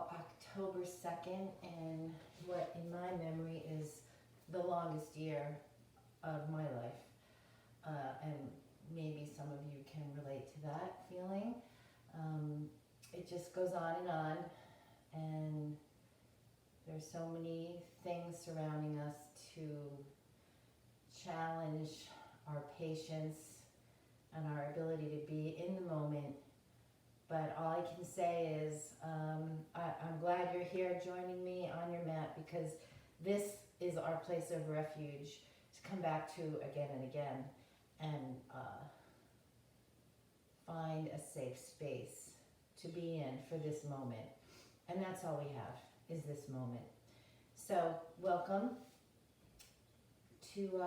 now October 2nd, and what in my memory is the longest year of my life. And maybe some of you can relate to that feeling. It just goes on, and there's so many things surrounding us to challenge our patience and our ability to be in the moment. But all I can say is I'm glad you're here joining me on your mat, because this is our place of refuge to come back to again and again, and find a safe space to be in for this moment. And that's all we have, is this moment. So welcome to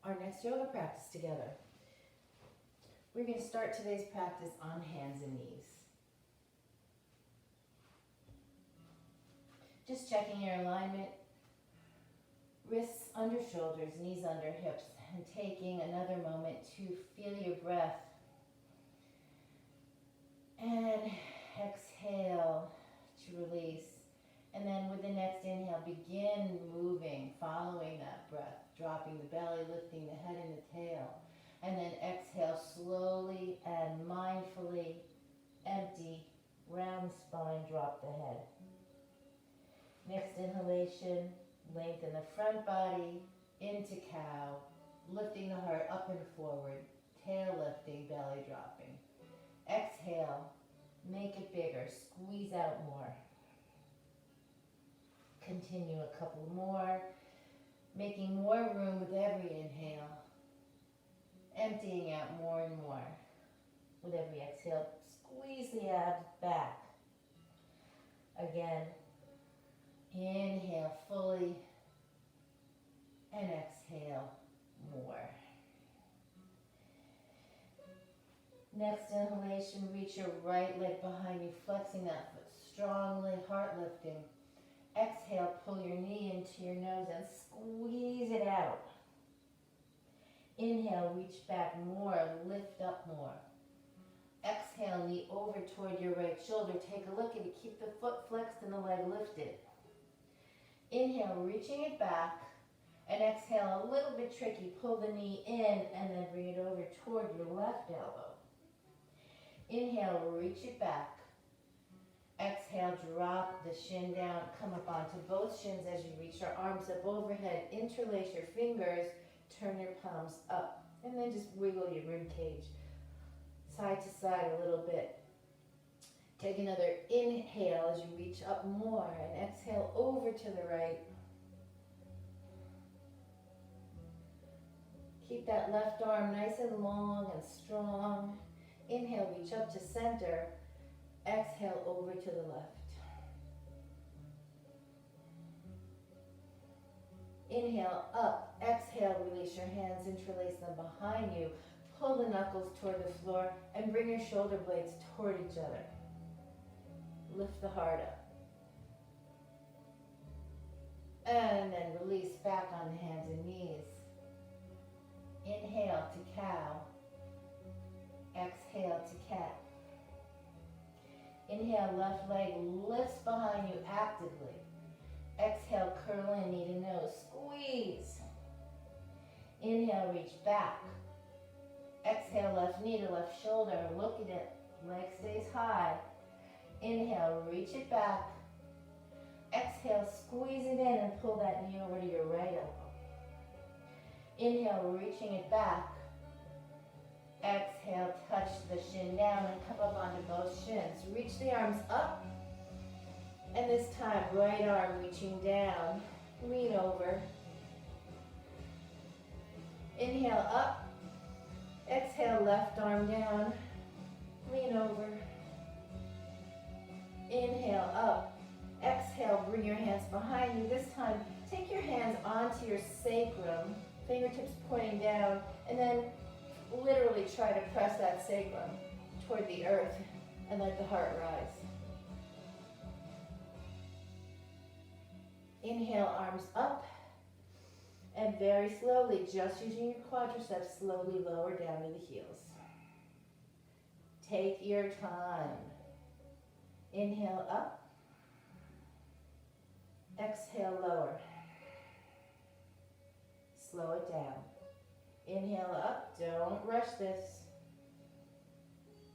our next yoga practice together. We're going to start today's practice on hands and knees. Just checking your alignment, wrists under shoulders, knees under hips, and taking another moment to feel your breath. And exhale to release. And then with the next inhale, begin moving, following that breath, dropping the belly, lifting the head and the tail. And then exhale slowly and mindfully, empty, round spine, drop the head. Next inhalation, lengthen the front body into cow, lifting the heart up and forward, tail lifting, belly dropping. Exhale, make it bigger, squeeze out more. Continue a couple more, making more room with every inhale. Emptying out more and more. With every exhale, squeeze the abs back. Again, inhale fully, and exhale more. Next inhalation, reach your right leg behind you, flexing that foot strongly, heart lifting. Exhale, pull your knee into your nose and squeeze it out. Inhale, reach back more, lift up more. Exhale, knee over toward your right shoulder. Take a look at it. Keep the foot flexed and the leg lifted. Inhale, reaching it back. And exhale, a little bit tricky. Pull the knee in and then bring it over toward your left elbow. Inhale, reach it back. Exhale, drop the shin down. Come up onto both shins as you reach your arms up overhead. Interlace your fingers. Turn your palms up, and then just wiggle your rib cage side to side a little bit. Take another inhale as you reach up more, and exhale over to the right. Keep that left arm nice and long and strong. Inhale, reach up to center. Exhale over to the left. Inhale, up. Exhale, release your hands, interlace them behind you. Pull the knuckles toward the floor and bring your shoulder blades toward each other. Lift the heart up. And then release back on the hands and knees. Inhale to cow. Exhale to cat. Inhale, left leg lifts behind you actively. Exhale, curl in, knee to nose, squeeze. Inhale, reach back. Exhale, left knee to left shoulder, look at it, leg stays high. Inhale, reach it back. Exhale, squeeze it in and pull that knee over to your right elbow. Inhale, reaching it back. Exhale, touch the shin down and come up onto both shins. Reach the arms up. And this time, right arm reaching down, lean over. Inhale up. Exhale, left arm down, lean over. Inhale up. Exhale, bring your hands behind you. This time, take your hands onto your sacrum, fingertips pointing down, and then literally try to press that sacrum toward the earth and let the heart rise. Inhale, arms up, and very slowly, just using your quadriceps, slowly lower down to the heels. Take your time. Inhale up, Exhale, lower. Slow it down. Inhale up, don't rush this.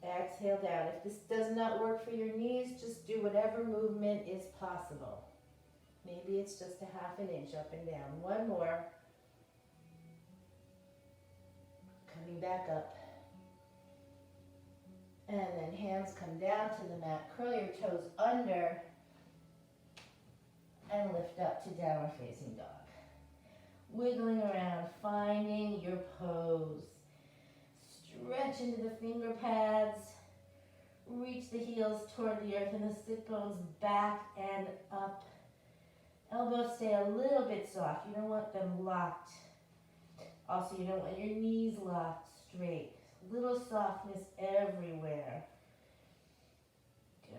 Exhale down. If this does not work for your knees, just do whatever movement is possible. Maybe it's just a half an inch up and down. One more. Coming back up. And then hands come down to the mat. Curl your toes under and lift up to downward facing dog. Wiggling around, finding your pose. Stretch into the finger pads. Reach the heels toward the earth and the sit bones back and up. Elbows stay a little bit soft. You don't want them locked. Also, you don't want your knees locked straight. Little softness everywhere. Good.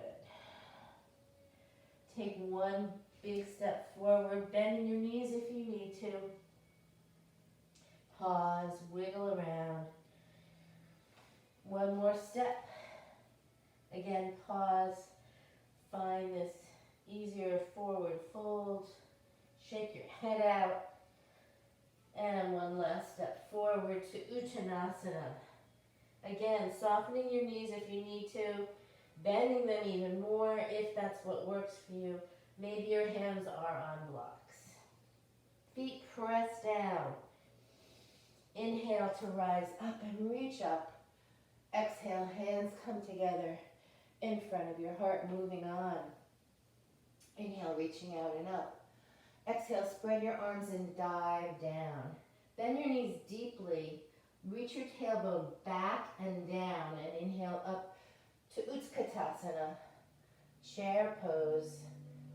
Take one big step forward, bending your knees if you need to. Pause, wiggle around. One more step. Again, pause. Find this easier forward fold. Shake your head out. And one last step forward to Uttanasana. Again, softening your knees if you need to. Bending them even more if that's what works for you. Maybe your hands are on blocks. Feet press down. Inhale to rise up and reach up. Exhale, hands come together in front of your heart, moving on. Inhale, reaching out and up. Exhale, spread your arms and dive down. Bend your knees deeply. Reach your tailbone back and down, and inhale up to Utkatasana, chair pose.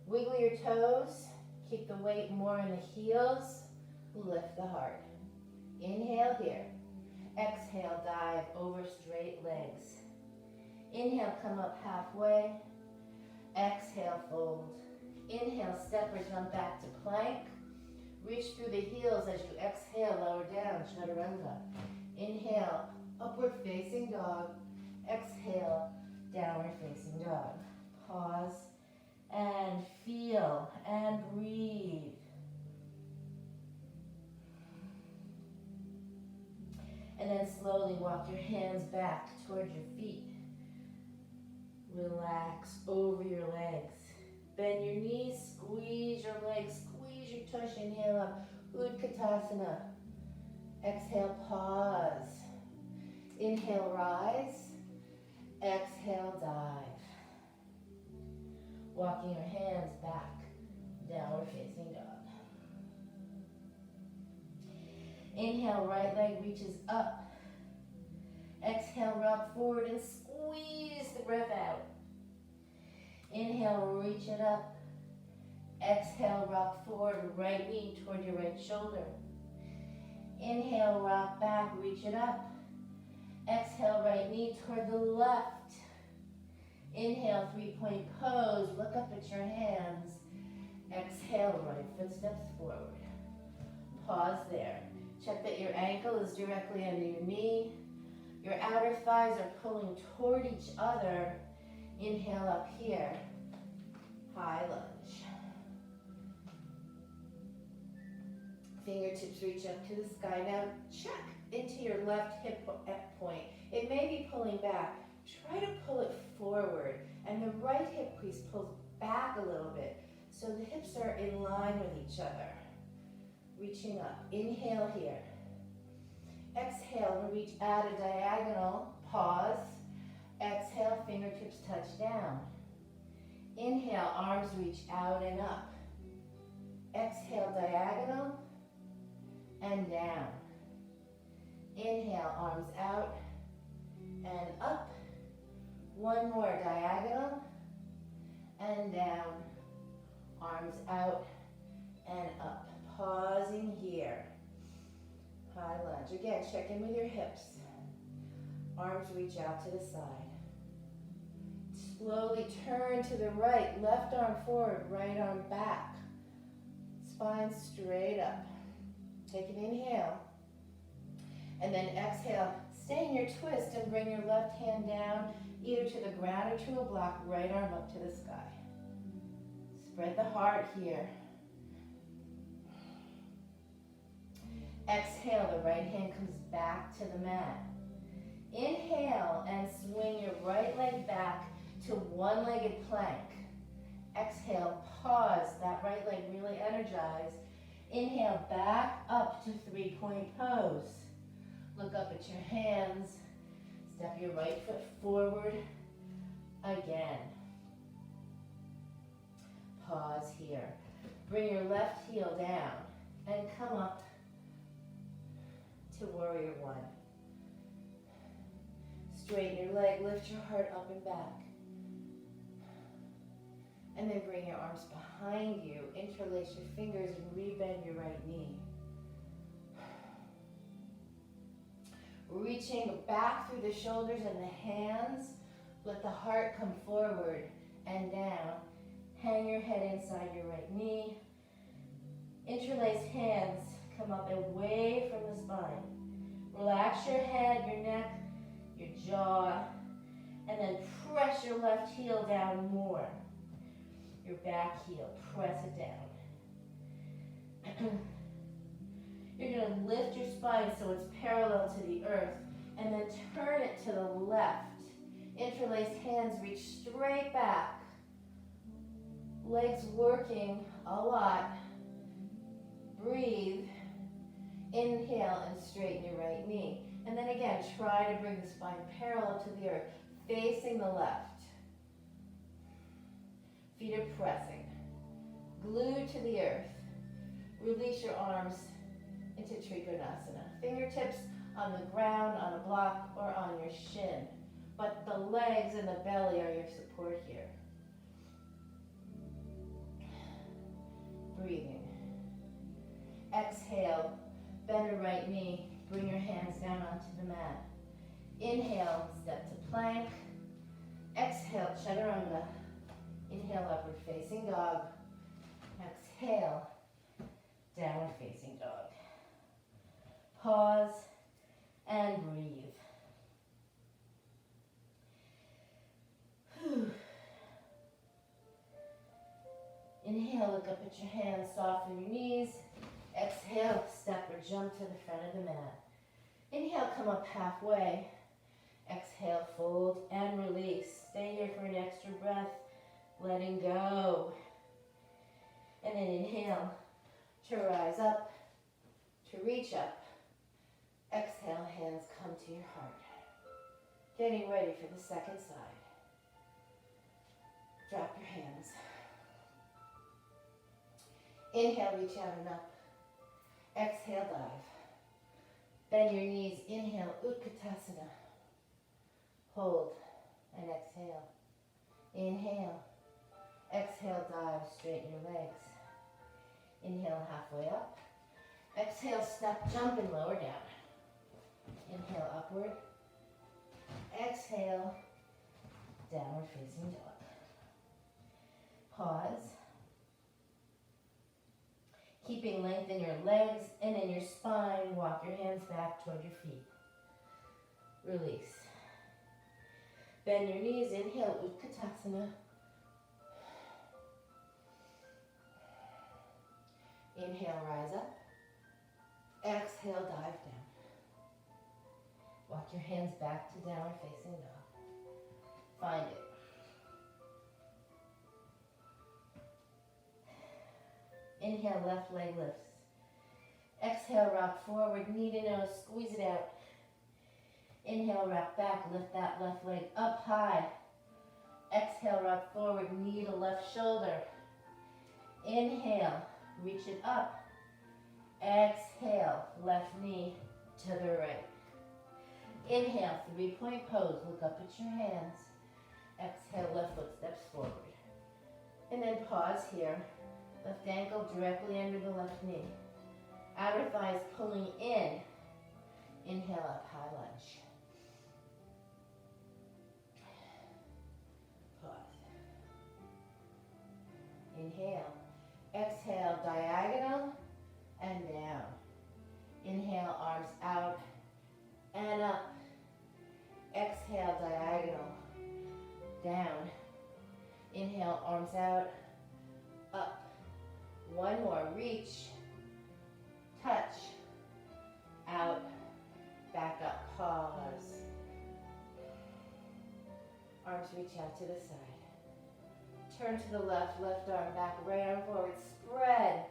Wiggle your toes. Keep the weight more in the heels. Lift the heart. Inhale here. Exhale, dive over straight legs. Inhale, come up halfway. Exhale, fold. Inhale, step or jump back to plank. Reach through the heels as you exhale, lower down, chaturanga. Inhale, upward facing dog. Exhale, downward facing dog. Pause and feel and breathe. And then slowly walk your hands back towards your feet. Relax over your legs. Bend your knees, squeeze your legs, squeeze your tush. Inhale up, Utkatasana. Exhale, pause. Inhale, rise. Exhale, dive. Walking your hands back, downward facing dog. Inhale, right leg reaches up. Exhale, rock forward and squeeze the breath out. Inhale, reach it up. Exhale, rock forward, right knee toward your right shoulder. Inhale, rock back, reach it up. Exhale, right knee toward the left. Inhale, three-point pose, look up at your hands. Exhale, right foot steps forward. Pause there. Check that your ankle is directly under your knee. Your outer thighs are pulling toward each other. Inhale up here. High lunge. Fingertips reach up to the sky. Now check into your left hip point. It may be pulling back. Try to pull it forward. And the right hip crease pulls back a little bit. So the hips are in line with each other. Reaching up. Inhale here. Exhale, reach at a diagonal. Pause. Exhale, fingertips touch down. Inhale, arms reach out and up. Exhale, diagonal and down. Inhale, arms out and up. One more, diagonal and down. Arms out and up. Pausing here. High lunge. Again, check in with your hips. Arms reach out to the side. Slowly turn to the right. Left arm forward, right arm back. Spine straight up. Take an inhale. And then exhale. Stay in your twist and bring your left hand down either to the ground or to a block. Right arm up to the sky. Spread the heart here. Exhale, the right hand comes back to the mat. Inhale and swing your right leg back to one-legged plank. Exhale, pause, that right leg really energized. Inhale, back up to three-point pose. Look up at your hands. Step your right foot forward again. Pause here. Bring your left heel down and come up to warrior one. Straighten your leg, lift your heart up and back. And then bring your arms behind you. Interlace your fingers and rebend your right knee. Reaching back through the shoulders and the hands. Let the heart come forward and down. Hang your head inside your right knee. Interlace hands. Come up away from the spine. Relax your head, your neck, your jaw. And then press your left heel down more. Your back heel, press it down. You're going to lift your spine so it's parallel to the earth, and then turn it to the left. Interlace hands, reach straight back. Legs working a lot. Breathe. Inhale and straighten your right knee. And then again, try to bring the spine parallel to the earth, facing the left. Feet are pressing. Glued to the earth. Release your arms into Trikonasana. Fingertips on the ground, on a block, or on your shin. But the legs and the belly are your support here. Breathing. Exhale, bend your right knee. Bring your hands down onto the mat. Inhale, step to plank. Exhale, chaturanga. Inhale, upward facing dog. Exhale, downward facing dog. Pause and breathe. Whew. Inhale, look up at your hands, soften your knees. Exhale, step or jump to the front of the mat. Inhale, come up halfway. Exhale, fold and release. Stay here for an extra breath. Letting go. And then inhale to rise up, to reach up. Exhale, hands come to your heart. Getting ready for the second side. Drop your hands. Inhale, reach out and up. Exhale, dive. Bend your knees. Inhale, Utkatasana. Hold and exhale. Inhale. Exhale, dive, straighten your legs. Inhale, halfway up. Exhale, step, jump, and lower down. Inhale, upward. Exhale, downward facing dog. Pause. Keeping length in your legs and in your spine, walk your hands back toward your feet. Release. Bend your knees, inhale, Utkatasana. Inhale, rise up. Exhale, dive down. Walk your hands back to downward facing dog. Find it. Inhale, left leg lifts. Exhale, rock forward, knee to nose, squeeze it out. Inhale, rock back, lift that left leg up high. Exhale, rock forward, knee to left shoulder. Inhale, reach it up. Exhale, left knee to the right. Inhale, three-point pose. Look up at your hands. Exhale, left foot steps forward. And then pause here. Left ankle directly under the left knee. Outer thighs pulling in. Inhale, up, high lunge. Pause. Inhale. Exhale, diagonal and down. Inhale, arms out and up. Exhale, diagonal, down. Inhale, arms out, One more, reach, touch, out, back up, pause. Arms reach out to the side. Turn to the left, left arm back, right arm forward, spread.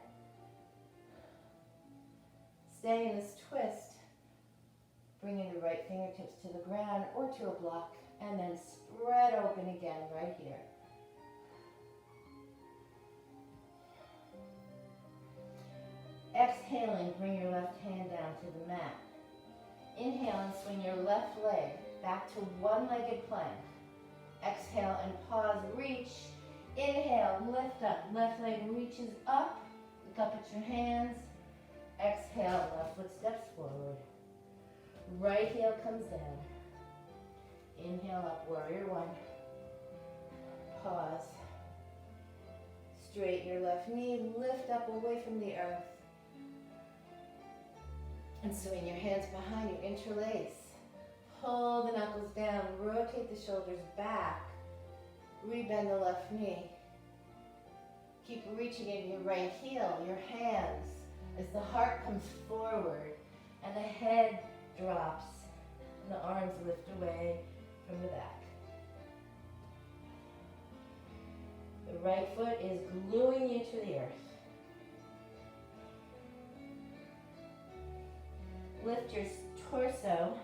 Stay in this twist. Bringing the right fingertips to the ground or to a block, and then spread open again right here. Exhaling, bring your left hand down to the mat. Inhale and swing your left leg back to one-legged plank. Exhale and pause, reach. Inhale, lift up, left leg reaches up. Look up at your hands. Exhale, left foot steps forward. Right heel comes down. Inhale up, warrior one. Pause. Straighten your left knee, lift up away from the earth. And swing your hands behind you, interlace. Pull the knuckles down, rotate the shoulders back. Rebend the left knee. Keep reaching in your right heel, your hands, as the heart comes forward and the head drops and the arms lift away from the back. The right foot is gluing you to the earth. Lift your torso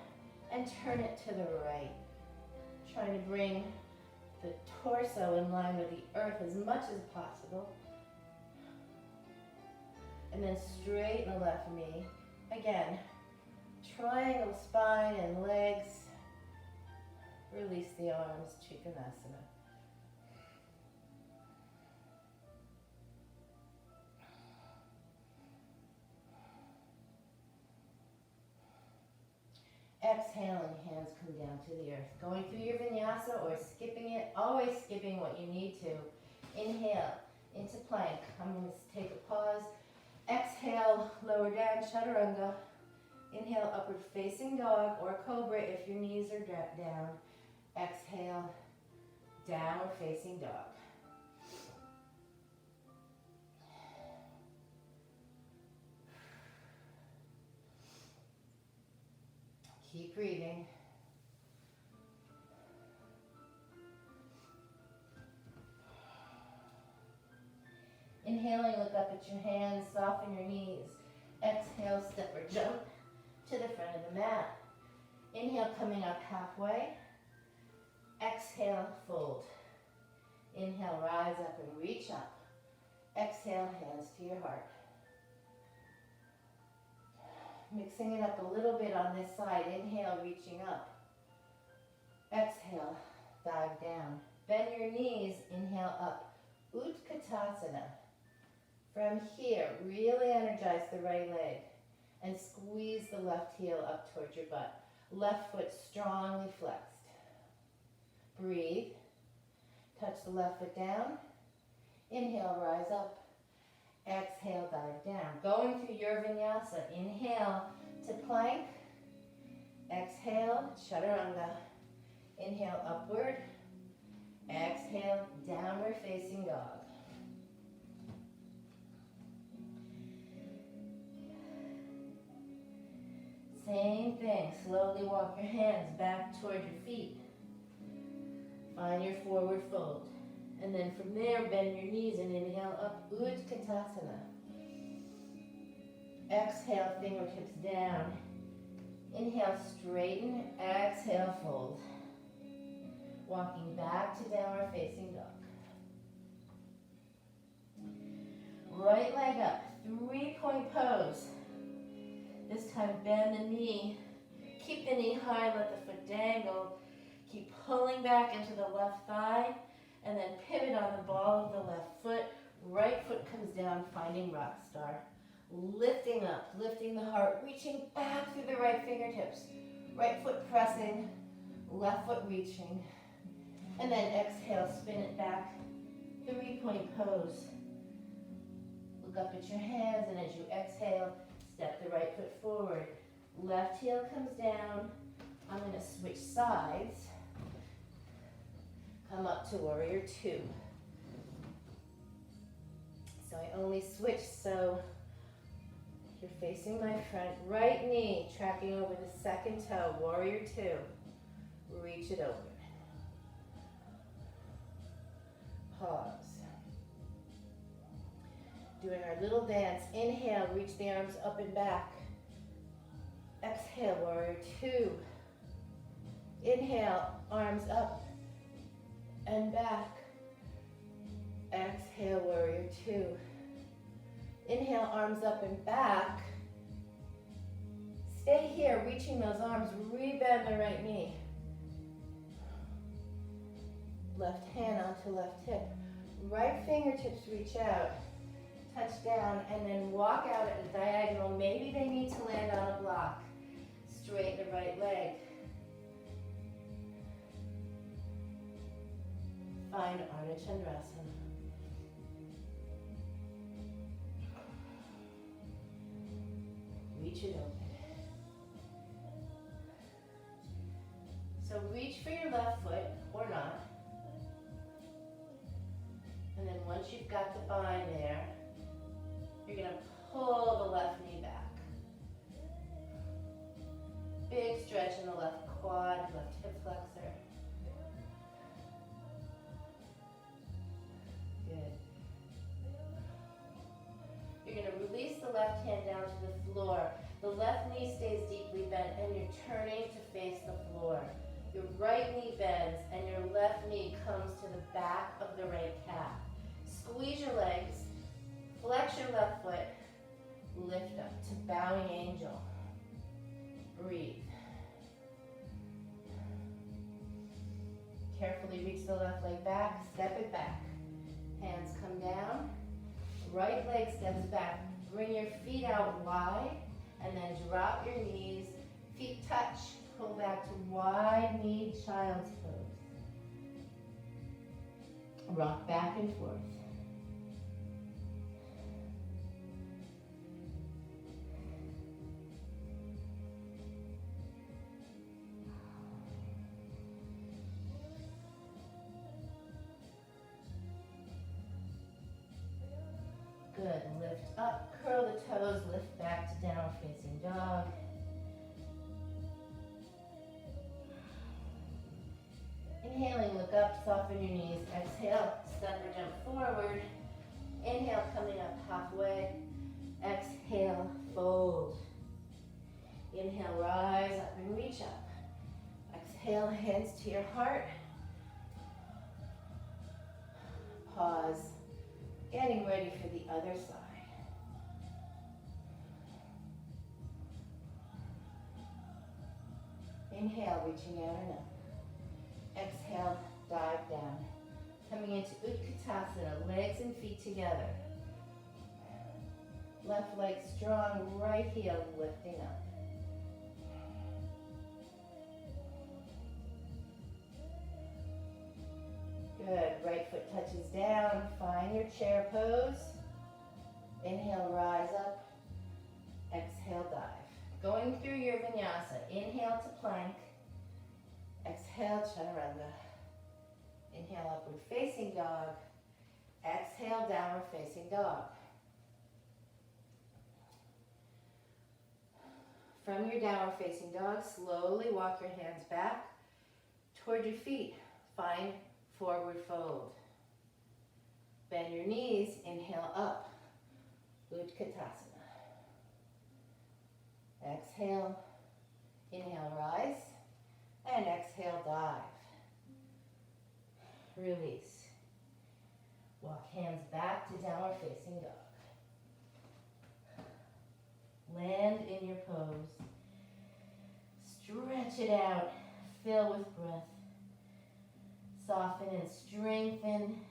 and turn it to the right. Trying to bring the torso in line with the earth as much as possible. And then straighten the left knee. Again, triangle spine and legs. Release the arms, Trikonasana. Exhaling, hands come down to the earth. Going through your vinyasa or skipping it, always skipping what you need to. Inhale into plank. I'm going to take a pause. Exhale, lower down, chaturanga. Inhale, upward facing dog or cobra if your knees are down. Exhale, downward facing dog. Keep breathing. Inhaling, look up at your hands, soften your knees. Exhale, step or jump to the front of the mat. Inhale, coming up halfway. Exhale, fold. Inhale, rise up and reach up. Exhale, hands to your heart. Mixing it up a little bit on this side. Inhale, reaching up. Exhale, dive down. Bend your knees, inhale up. Utkatasana. From here, really energize the right leg and squeeze the left heel up towards your butt. Left foot strongly flexed. Breathe. Touch the left foot down. Inhale, rise up. Exhale, dive down. Going through your vinyasa. Inhale to plank. Exhale, chaturanga. Inhale, upward. Exhale, downward facing dog. Same thing. Slowly walk your hands back toward your feet. Find your forward fold. And then from there, bend your knees and inhale up, Utkatasana. Exhale, fingertips down. Inhale, straighten. Exhale, fold. Walking back to downward facing dog. Right leg up, 3-point pose. This time bend the knee. Keep the knee high, let the foot dangle. Keep pulling back into the left thigh. And then pivot on the ball of the left foot. Right foot comes down, finding rock star. Lifting up, lifting the heart, reaching back through the right fingertips. Right foot pressing, left foot reaching. And then exhale, spin it back. 3-point pose. Look up at your hands, and as you exhale, step the right foot forward. Left heel comes down. I'm going to switch sides. Come up to warrior two. So So I only switch so you're facing my front right knee, tracking over the second toe, warrior two. Reach it open. Pause. Doing our little dance. Inhale, reach the arms up and back. Exhale, warrior two. Inhale, arms up and back. Exhale, warrior two. Inhale, arms up and back. Stay here, reaching those arms. Rebend the right knee. Left hand onto left hip. Right fingertips reach out. Touch down and then walk out at a diagonal. Maybe they need to land on a block. Straighten the right leg. Find Ardha Chandrasana. Reach it open. So reach for your left foot or not. And then once you've got the bind there, you're going to pull the left knee back. Big stretch in the left quad, left hip flexor. Good. You're going to release the left hand down to the floor. The left knee stays deeply bent and you're turning to face the floor. Your right knee bends and your left knee comes to the back of the right calf. Squeeze your legs, flex your left foot, lift up to bowing angel. Breathe. Carefully reach the left leg back, step it back. Hands come down, right leg steps back. Bring your feet out wide and then drop your knees. Feet touch, pull back to wide knee child's pose. Rock back and forth. Good, lift up, curl the toes, lift back to downward facing dog. Inhaling, look up, soften your knees. Exhale, step or jump forward. Inhale, coming up halfway. Exhale, fold. Inhale, rise up and reach up. Exhale, hands to your heart. Pause. Getting ready for the other side. Inhale, reaching out and up. Exhale, dive down. Coming into Utkatasana, legs and feet together. Left leg strong, right heel lifting up. Good, right foot touches down, find your chair pose. Inhale, rise up. Exhale, dive. Going through your vinyasa, inhale to plank. Exhale, chaturanga. Inhale, upward facing dog. Exhale, downward facing dog. From your downward facing dog, slowly walk your hands back toward your feet. Find forward fold. Bend your knees, inhale up. Utkatasana. Exhale, inhale, rise. And exhale, dive. Release. Walk hands back to downward facing dog. Land in your pose. Stretch it out. Fill with breath. Soften and strengthen.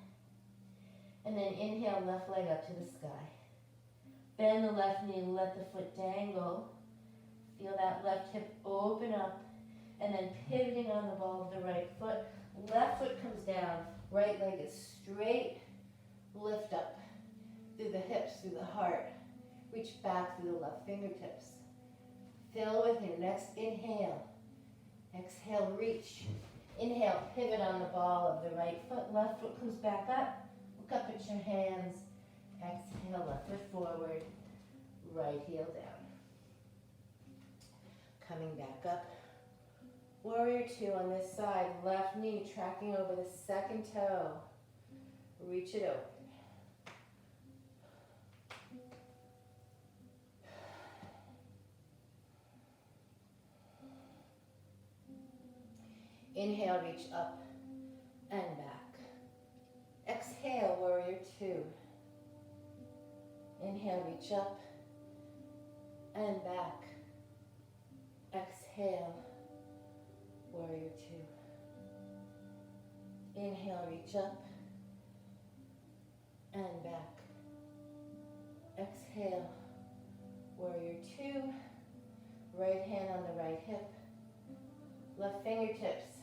And then inhale, left leg up to the sky. Bend the left knee, let the foot dangle. Feel that left hip open up. And then pivoting on the ball of the right foot. Left foot comes down, right leg is straight. Lift up through the hips, through the heart. Reach back through the left fingertips. Fill with your next inhale. Exhale, reach. Inhale, pivot on the ball of the right foot. Left foot comes back up. Look up at your hands. Exhale, left foot forward, right heel down. Coming back up. Warrior two on this side, left knee tracking over the second toe. Reach it open. Inhale, reach up and back. Exhale, warrior two. Inhale, reach up and back. Exhale, warrior two. Inhale, reach up and back. Exhale, warrior two. Right hand on the right hip. Left fingertips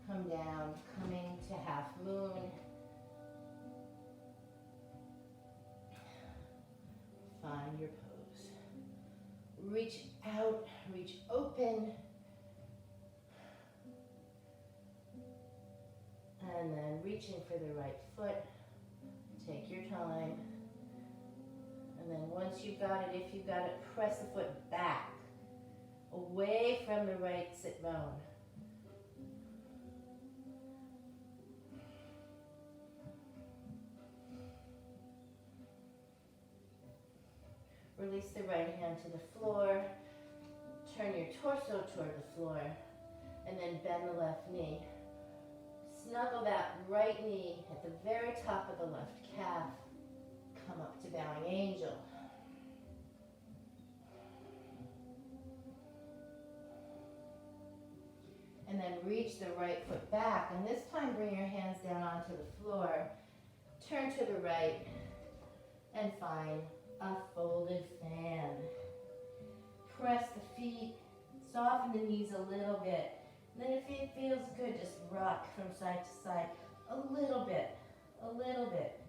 come down, coming to half moon. Find your pose. Reach out, reach open. And then reaching for the right foot. Take your time. And then once you've got it, if you've got it, press the foot back, away from the right sit bone. Release the right hand to the floor. Turn your torso toward the floor. And then bend the left knee. Snuggle that right knee at the very top of the left calf. Come up to bowing angel. And then reach the right foot back. And this time bring your hands down onto the floor. Turn to the right and find a folded fan. Press the feet, soften the knees a little bit. And then if it feels good, just rock from side to side a little bit, a little bit.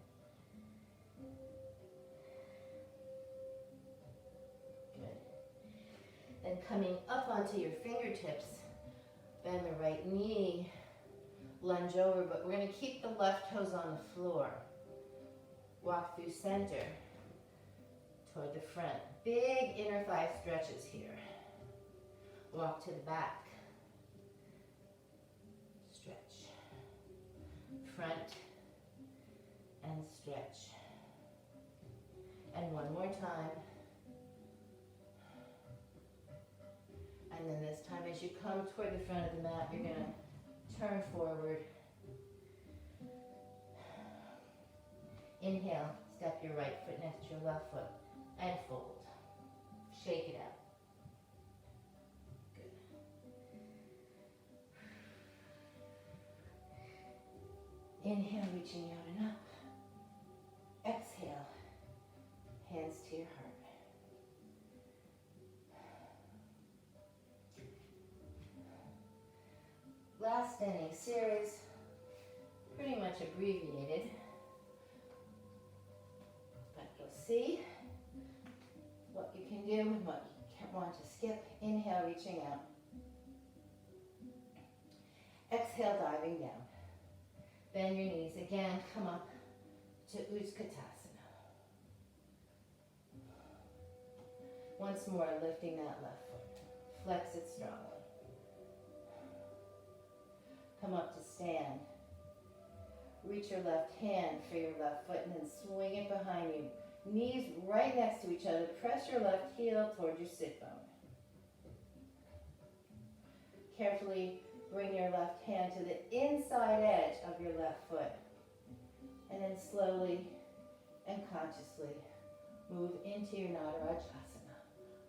Good. Then coming up onto your fingertips, bend the right knee, lunge over, but we're going to keep the left toes on the floor. Walk through center, toward the front. Big inner thigh stretches here. Walk to the back. Stretch. Front and stretch. And one more time. And then this time as you come toward the front of the mat, you're going to turn forward. Inhale, step your right foot next to your left foot and fold. Shake it out. Good. Inhale, reaching out and up. Exhale, hands to your heart. Last standing series, pretty much abbreviated, but you'll see what you can do and what you want to skip. Inhale, reaching out. Exhale, diving down. Bend your knees again, come up to Utkatasana. Once more, lifting that left foot. Flex it strongly. Come up to stand. Reach your left hand for your left foot and then swing it behind you. Knees right next to each other. Press your left heel toward your sit bone. Carefully bring your left hand to the inside edge of your left foot. And then slowly and consciously move into your Nadarajasana,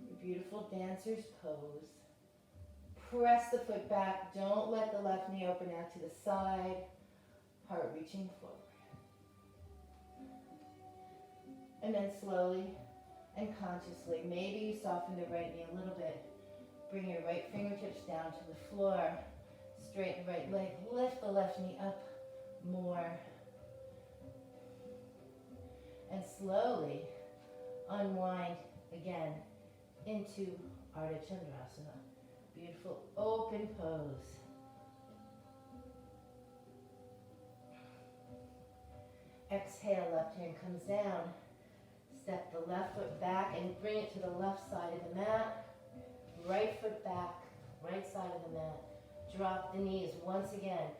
your beautiful dancer's pose. Press the foot back. Don't let the left knee open out to the side. Heart reaching forward. And then slowly and consciously, maybe you soften the right knee a little bit. Bring your right fingertips down to the floor. Straighten the right leg. Lift the left knee up more. And slowly unwind again into Ardha Chandrasana. Beautiful open pose. Exhale, left hand comes down. Step the left foot back and bring it to the left side of the mat. Right foot back, right side of the mat. Drop the knees once again.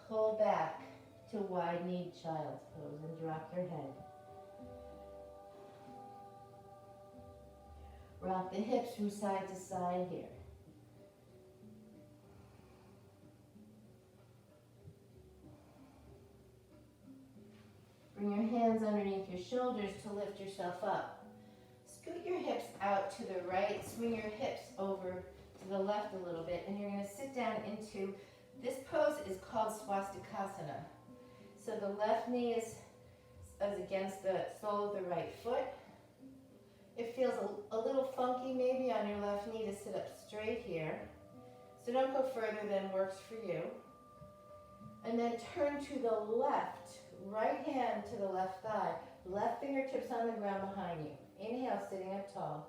Pull back to wide-kneed child's pose and drop your head. Rock the hips from side to side here. Bring your hands underneath your shoulders to lift yourself up. Scoot your hips out to the right, swing your hips over to the left a little bit, and you're going to sit down into, this pose is called swastikasana. So the left knee is against the sole of the right foot. It feels a little funky maybe on your left knee to sit up straight here. So don't go further than works for you. And then turn to the left, right hand to the left thigh, left fingertips on the ground behind you. Inhale, sitting up tall.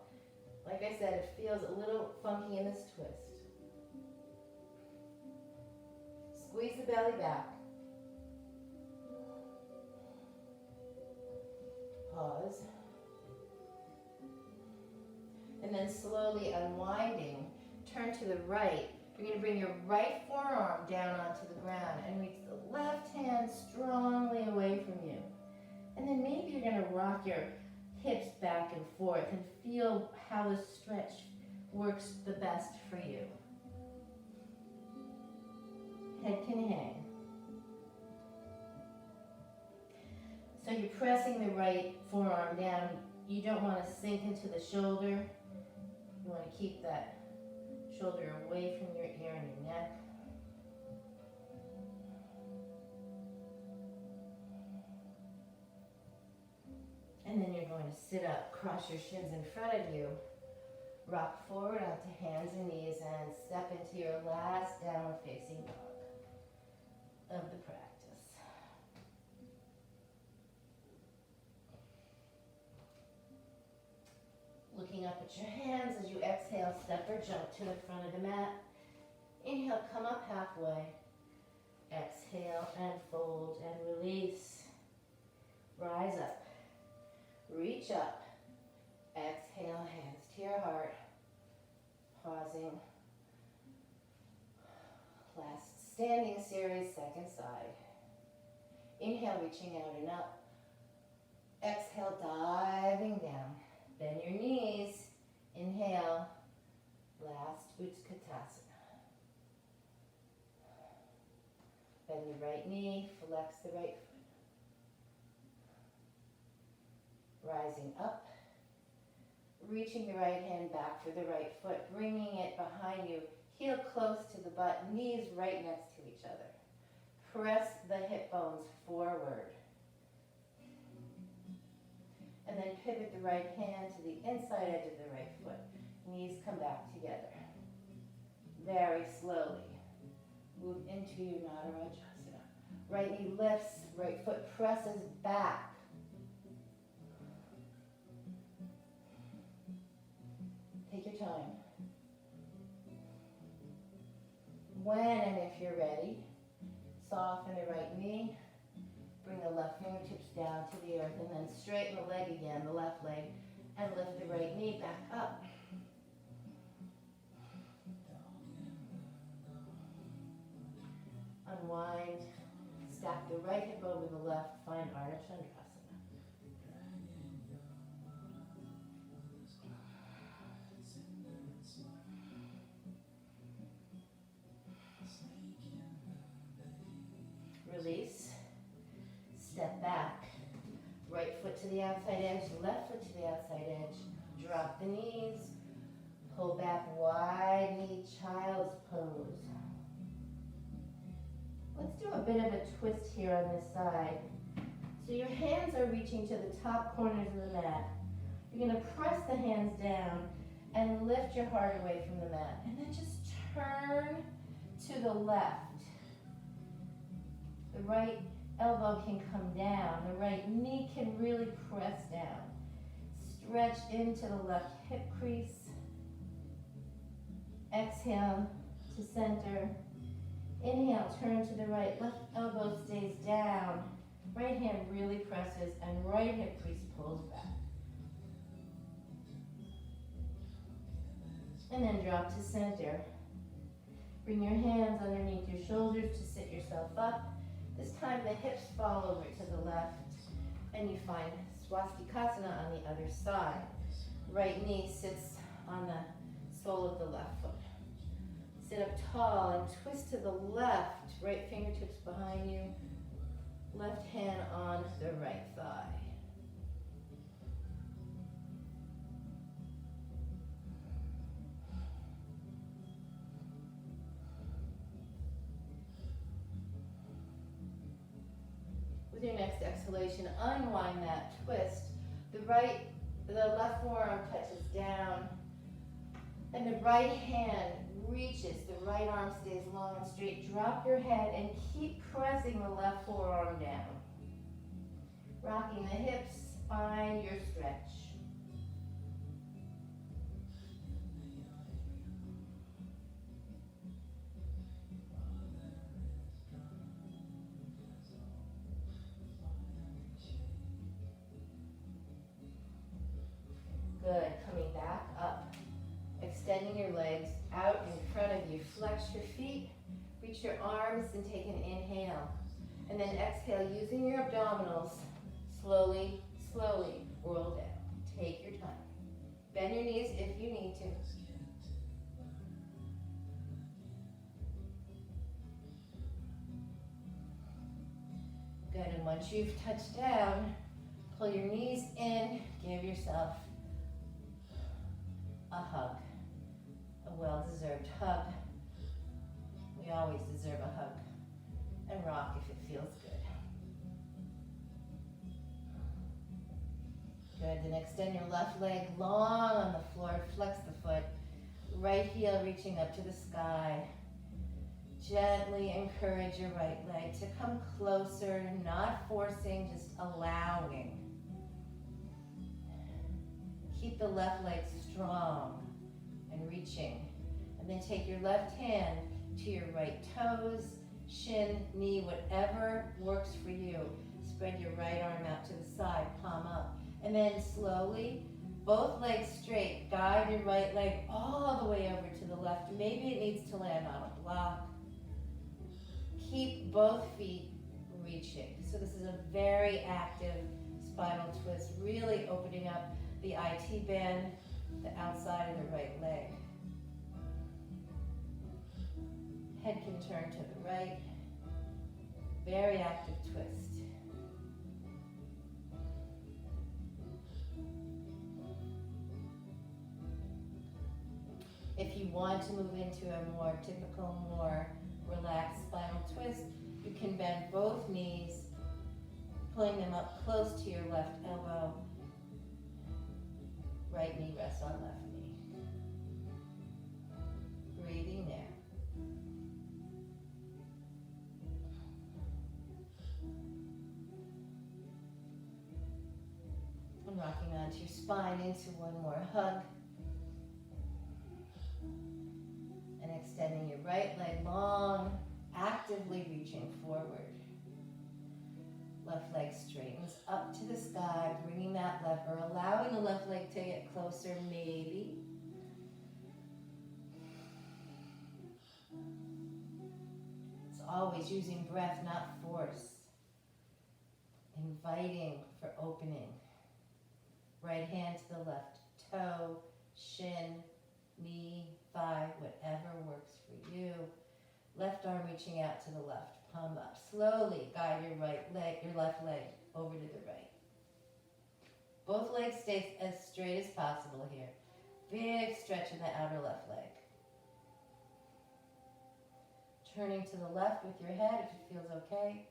Like I said, it feels a little funky in this twist. Squeeze the belly back. Pause. And then slowly unwinding, turn to the right. You're going to bring your right forearm down onto the ground and reach the left hand strongly away from you. And then maybe you're going to rock your hips back and forth and feel how the stretch works the best for you. Head can hang. So you're pressing the right forearm down. You don't want to sink into the shoulder. You want to keep that shoulder away from your ear and your neck. And then you're going to sit up, cross your shins in front of you, rock forward onto hands and knees, and step into your last downward facing dog of the practice. Looking up at your hands as you exhale, step or jump to the front of the mat. Inhale, come up halfway. Exhale and fold and release. Rise up. Reach up. Exhale, hands to your heart. Pausing. Last standing series, second side. Inhale, reaching out and up. Exhale, diving down. Bend your knees. Inhale. Last Utkatasana. Bend the right knee. Flex the right foot. Rising up. Reaching the right hand back for the right foot. Bringing it behind you. Heel close to the butt. Knees right next to each other. Press the hip bones forward. And then pivot the right hand to the inside edge of the right foot. Knees come back together. Very slowly. Move into your Nadarajasana. Right knee lifts, right foot presses back. Take your time. When and if you're ready, soften the right knee. Bring the left fingertips down to the earth and then straighten the leg again, the left leg, and lift the right knee back up. Unwind, stack the right hip over the left, find Ardha Chandrasana. Release. Step back, right foot to the outside edge, left foot to the outside edge. Drop the knees, pull back wide knee, child's pose. Let's do a bit of a twist here on this side. So your hands are reaching to the top corners of the mat. You're going to press the hands down and lift your heart away from the mat. And then just turn to the left. The right elbow can come down. The right knee can really press down. Stretch into the left hip crease. Exhale to center. Inhale, turn to the right. Left elbow stays down. Right hand really presses and right hip crease pulls back. And then drop to center. Bring your hands underneath your shoulders to sit yourself up. This time the hips fall over to the left and you find swastikasana on the other side. Right knee sits on the sole of the left foot. Sit up tall and twist to the left. Right fingertips behind you. Left hand on the right thigh. With your next exhalation, unwind that twist. The left forearm touches down, and the right hand reaches. The right arm stays long and straight. Drop your head and keep pressing the left forearm down. Rocking the hips, find your stretch. Good, coming back up. Extending your legs out in front of you. Flex your feet, reach your arms and take an inhale. And then exhale using your abdominals. Slowly, slowly roll down. Take your time. Bend your knees if you need to. Good, and once you've touched down, pull your knees in, give yourself a hug. A well-deserved hug. We always deserve a hug. And rock if it feels good. Good, then extend your left leg long on the floor, flex the foot. Right heel reaching up to the sky. Gently encourage your right leg to come closer, not forcing, just allowing. Keep the left leg strong and reaching. And then take your left hand to your right toes, shin, knee, whatever works for you. Spread your right arm out to the side, palm up. And then slowly, both legs straight, guide your right leg all the way over to the left. Maybe it needs to land on a block. Keep both feet reaching. So this is a very active spinal twist, really opening up the IT band, the outside of the right leg. Head can turn to the right. Very active twist. If you want to move into a more typical, more relaxed spinal twist, you can bend both knees, pulling them up close to your left elbow. Right knee rests on left knee. Breathing there. And rocking onto your spine into one more hug. And extending your right leg long, actively reaching forward. Left leg straightens up to the sky, bringing that left, or allowing the left leg to get closer, maybe. It's always using breath, not force. Inviting for opening. Right hand to the left toe, shin, knee, thigh, whatever works for you. Left arm reaching out to the left, palm up. Slowly guide your left leg over to the right. Both legs stay as straight as possible here. Big stretch in the outer left leg. Turning to the left with your head if it feels okay.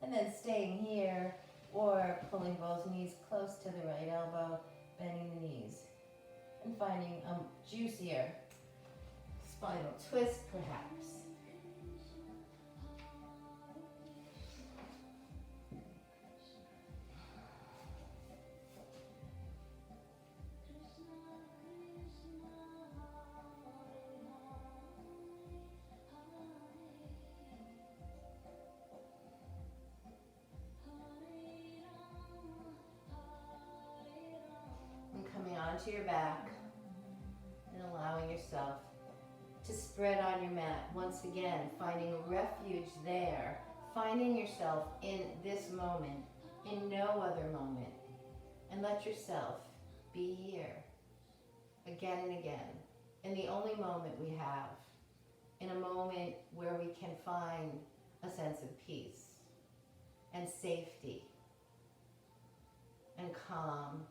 And then staying here, or pulling both knees close to the right elbow, bending the knees, and finding a juicier spinal twist, perhaps. onto your back and allowing yourself to spread on your mat. Once again, finding a refuge there, finding yourself in this moment, in no other moment, and let yourself be here again and again, in the only moment we have, in a moment where we can find a sense of peace and safety and calm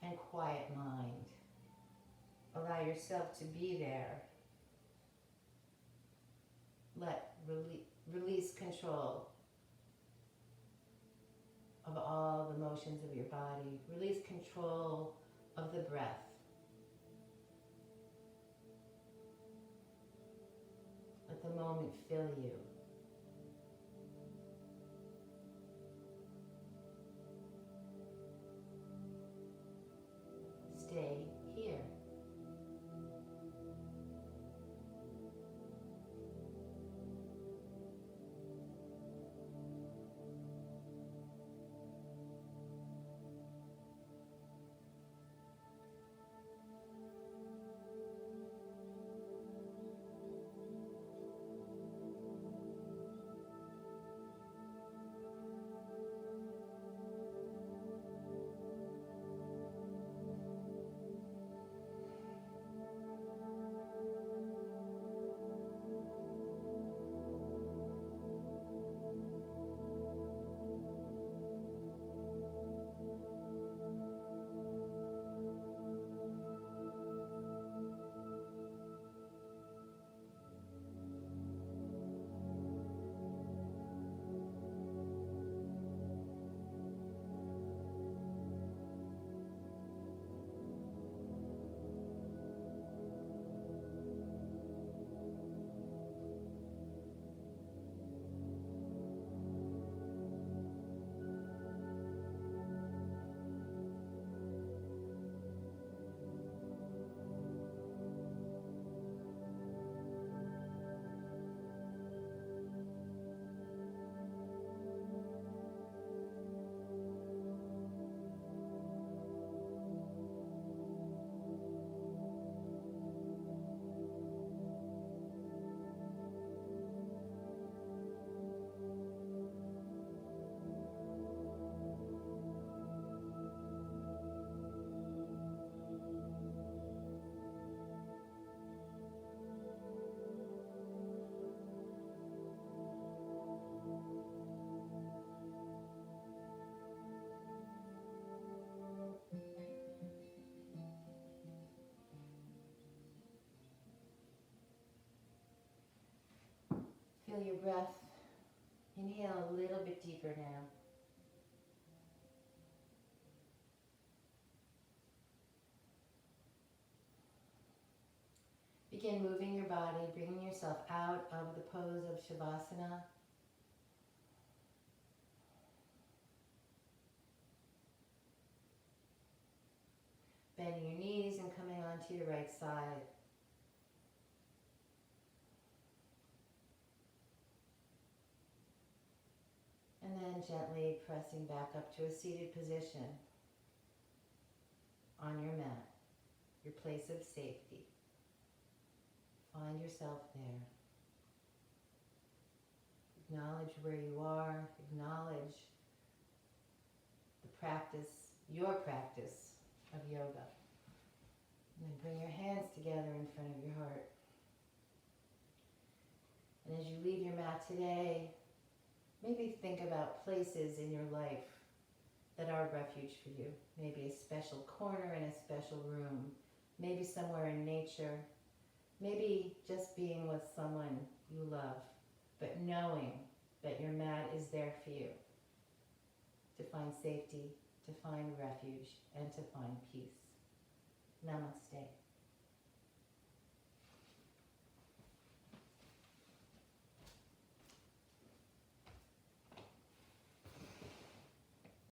and quiet mind. Allow yourself to be there. Release control of all the motions of your body. Release control of the breath. Let the moment fill you. Stay here. Feel your breath. Inhale a little bit deeper now. Begin moving your body, bringing yourself out of the pose of Shavasana. Bending your knees and coming onto your right side. And then gently pressing back up to a seated position on your mat, your place of safety. Find yourself there. Acknowledge where you are. Acknowledge the practice, your practice of yoga. And then bring your hands together in front of your heart. And as you leave your mat today, maybe think about places in your life that are a refuge for you. Maybe a special corner in a special room. Maybe somewhere in nature. Maybe just being with someone you love, but knowing that your mat is there for you to find safety, to find refuge, and to find peace. Namaste.